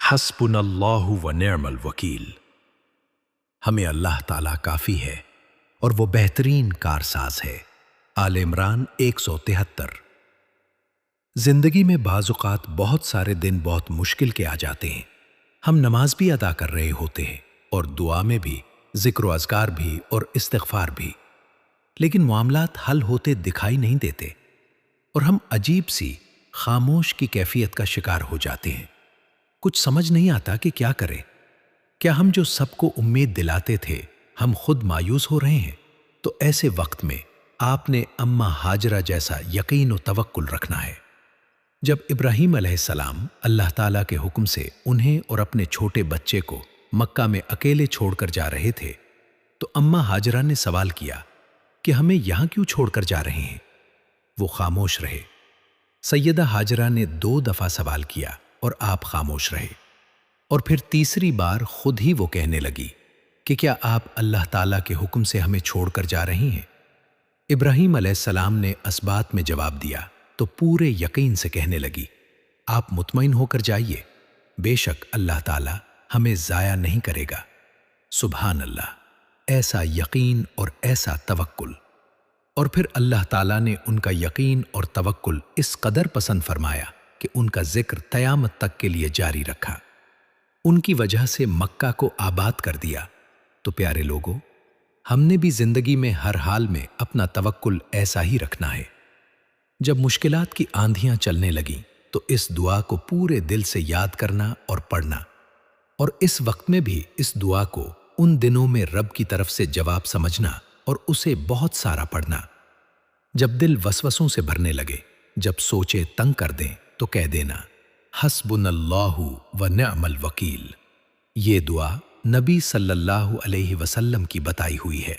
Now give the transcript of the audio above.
حسبنا اللہ و نعم الوکیل۔ ہمیں اللہ تعالیٰ کافی ہے اور وہ بہترین کارساز ہے۔ آل عمران 173۔ زندگی میں بعض اوقات بہت سارے دن بہت مشکل کے آ جاتے ہیں۔ ہم نماز بھی ادا کر رہے ہوتے ہیں اور دعا میں بھی، ذکر و اذکار بھی اور استغفار بھی، لیکن معاملات حل ہوتے دکھائی نہیں دیتے اور ہم عجیب سی خاموش کی کیفیت کا شکار ہو جاتے ہیں۔ کچھ سمجھ نہیں آتا کہ کیا کریں۔ کیا ہم جو سب کو امید دلاتے تھے ہم خود مایوس ہو رہے ہیں؟ تو ایسے وقت میں آپ نے اماں ہاجرہ جیسا یقین و توکل رکھنا ہے۔ جب ابراہیم علیہ السلام اللہ تعالیٰ کے حکم سے انہیں اور اپنے چھوٹے بچے کو مکہ میں اکیلے چھوڑ کر جا رہے تھے تو اماں ہاجرہ نے سوال کیا کہ ہمیں یہاں کیوں چھوڑ کر جا رہے ہیں؟ وہ خاموش رہے۔ سیدہ ہاجرہ نے 2 دفعہ سوال کیا اور آپ خاموش رہے، اور پھر تیسری بار خود ہی وہ کہنے لگی کہ کیا آپ اللہ تعالیٰ کے حکم سے ہمیں چھوڑ کر جا رہی ہیں؟ ابراہیم علیہ السلام نے اسبات میں جواب دیا تو پورے یقین سے کہنے لگی، آپ مطمئن ہو کر جائیے، بے شک اللہ تعالیٰ ہمیں ضائع نہیں کرے گا۔ سبحان اللہ، ایسا یقین اور ایسا توکل۔ اور پھر اللہ تعالیٰ نے ان کا یقین اور توکل اس قدر پسند فرمایا کہ ان کا ذکر قیامت تک کے لیے جاری رکھا۔ ان کی وجہ سے مکہ کو آباد کر دیا۔ تو پیارے لوگوں، ہم نے بھی زندگی میں ہر حال میں اپنا توکل ایسا ہی رکھنا ہے۔ جب مشکلات کی آندھیاں چلنے لگیں تو اس دعا کو پورے دل سے یاد کرنا اور پڑھنا، اور اس وقت میں بھی اس دعا کو ان دنوں میں رب کی طرف سے جواب سمجھنا اور اسے بہت سارا پڑھنا۔ جب دل وسوسوں سے بھرنے لگے، جب سوچے تنگ کر دیں تو کہہ دینا، حسبنا اللہ و نعم الوکیل۔ یہ دعا نبی صلی اللہ علیہ وسلم کی بتائی ہوئی ہے۔